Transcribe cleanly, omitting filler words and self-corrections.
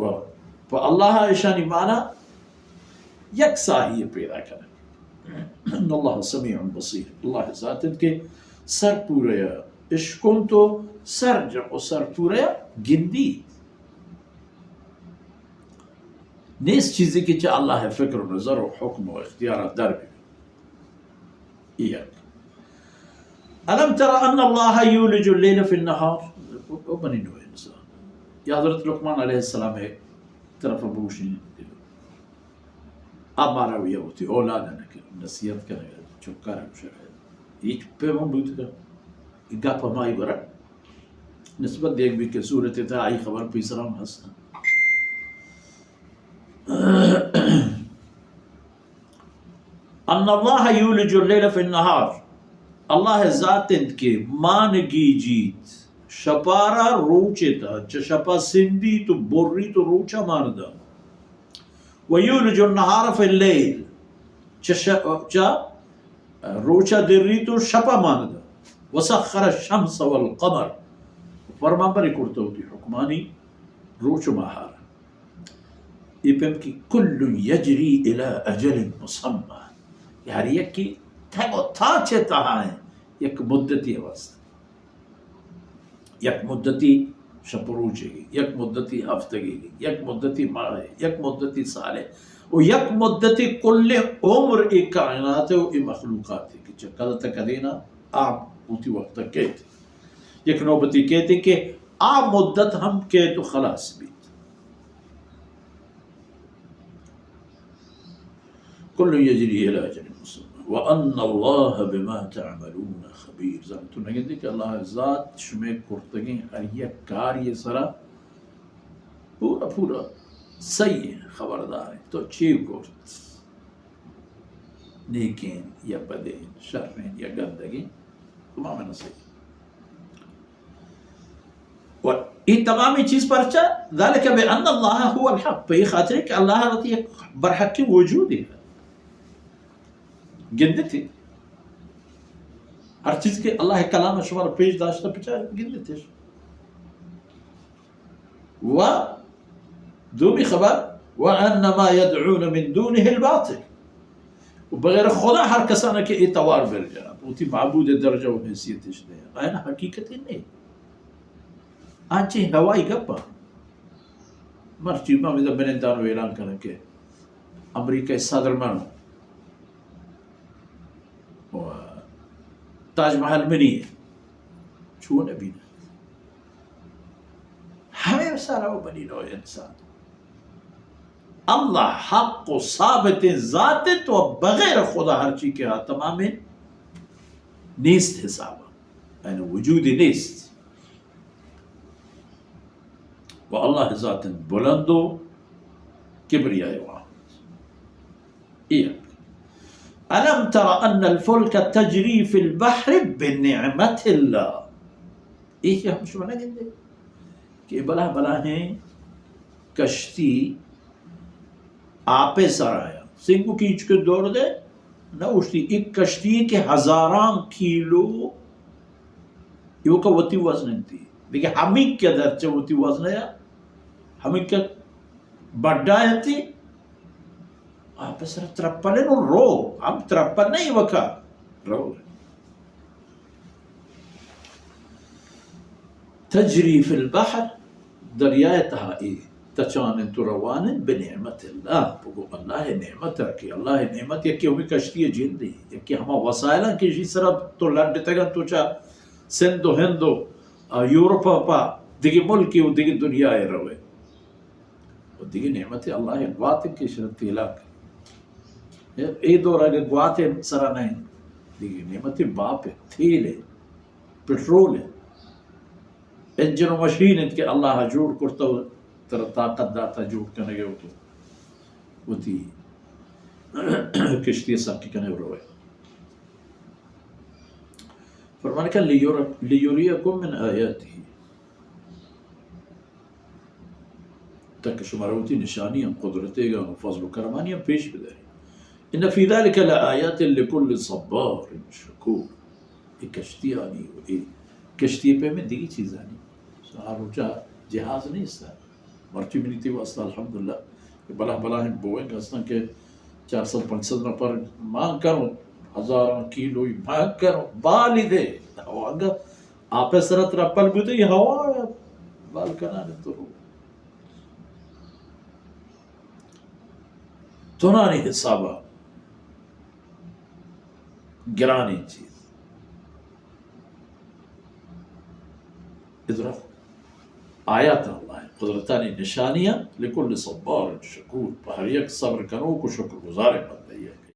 اللہ ایشانی معنی یکساہی پیدا کرے. ان اللہ سمیع بصیر، اللہ ذات کے سر پورے اشکن تو سر جمع سر پورے گندی نیس چیزی کی چاہ اللہ فکر و نظر و حکم و اختیارات در بھی ایک. الم تر ان اللہ یولج اللیل فی النہار، او بنی نوح انسان، یا حضرت لقمان علیہ السلام ہے طرف بوشی اب مارا ہوئی ہوتی اولاد نکر نصیحت کرے چکا رہا شرح ایک پیمان بوتی کر گا پمائی برا نسبت دیکھ بھی کہ صورت تھا آئی خبر پیسرام ہسنا. ان اللہ یولج اللیل فی النہار، اللہ ذات کے مانگی جیت شپارا روچتا چا شپا سندی تو بوری تو روچا ماندا، ویولج النہار فی اللیل چا روچا دری تو شپا ماندا، وسخر الشمس والقمر فرمان پر کرتا ہوتی حکمانی روچ ماہارا. یہ پہم کی کل یجری الى اجل مسمى، یار یک کی تھگو تھا چھتا ہے یک مدتی واسطہ، یک مدتی شپروچے گی، یک مدتی ہفتگی گی، یک مدتی ماہ، یک مدتی سالے، و یک مدتی کل عمر ایک کائنات ہے و ایک مخلوقات ہے کہ چکل تک دینا آپ ہوتی وقت تک کہتے یک نوبتی کہتے کہ آپ مدت ہم کہتے تو خلاص بھی کل یجری الى اجل مسمى وان اللہ بما تعملون خبیر. تو نگے کہ اللہ ذات شمیں کرتگیں ہر یک کار یہ سرا پورا پورا صحیح خبردار ہے. تو چیو کرت نیکین یا بدین شرین یا گندگین تمام نصیح و یہ تمامی چیز پر چا ذالک بان اللہ هو الحق، پہ یہ خاطر ہے کہ اللہ رتی ایک برحق کی وجود ہے گندے تھے ہر چیز کے اللہ کلام شمار پیش داشتہ پچھا گندے تھے. و دومی خبر وَأَنَّمَا يَدْعُونَ مِن دُونِهِ الْبَاطِلِ، بغیر خدا ہر کسانہ کے اعتوار بر جناب ہوتی معبود درجہ و حیثیت اشتے ہیں آئین حقیقت نہیں آنچہ ہوائی گپا مرچی مامیدہ بنندانو اعلان کرنے کے امریکہ صدر منو تاج محل میں نہیں ہے چھو نبی نے ہمیں سارا وہ بنی نوع انسان اللہ حق و ثابت ذات تو بغیر خدا ہر چیز کے ہاتھ تمام نیست حساب یعنی وجود نیست. وہ اللہ ذات بلند و کبریاء واحد. ایک ألم تر أن الفلك تجري في البحر بنعمة الله، یہ ہم شو نہ گندے کہ بلا بلا ہیں کشتی آپے سرایا سنگو کیچ کے دور دے نہ اٹھتی ایک کشتی کے ہزاران کیلو یہ کا وتی وزن تھی دیکھیں ہمیں کیا درچہ وتی وزن ہے ہمیں کیا بڑھا ہے تھی آپ سر ترپلے نو رو ہم ترپل نہیں وکا رو تجری فی البحر دریائے تہائی تچان تو روان بنعمت اللہ بگو اللہ نعمت رکھی اللہ نعمت یکی ہمیں کشتی جندی یکی ہما وسائلہ کی جی سر تو لڑ تگن تو چا سندو ہندو یورپا پا دیگی ملکی و دیگی دنیا روے و دیگی نعمت اللہ گوات کی شرط علاق ای دور اگر گوات سرا نہیں دیگی نعمت باپ ہے تھیل ہے پیٹرول ہے انجن و مشین ان کے اللہ جوڑ کرتا ہو تر طاقت داتا جوڑ کرنے گئے ہو تو وہ تھی کشتی ساکی کرنے ہوئے فرمانے کہ لیوریکم من آیاتی تک شماروتی نشانیاں قدرتے گا فضل و کرمانیاں پیش بداری ان فی ذلک لآیات لکل صبار شکور یہ کشتی آنی یہ کشتی پہ میں دیگی چیز آنی سہارو چاہ جہاز نہیں اس طرح مرچی بھی نہیں تھی واسطہ الحمدللہ بلا بلا ہیں بوئیں گستاں کہ 400-500 نفر مانگ کروں 1000 کیلو مانگ کروں بالی دے واگا آپ سرت رپل بھی یہ ہوا بال کنانے تو تنانی حسابہ گرانی چیز ادھر آیات اللہ قدرتانی نشانیاں لکل صبار شکور پر ہر یک صبر کرو کو شکر گزارے بندے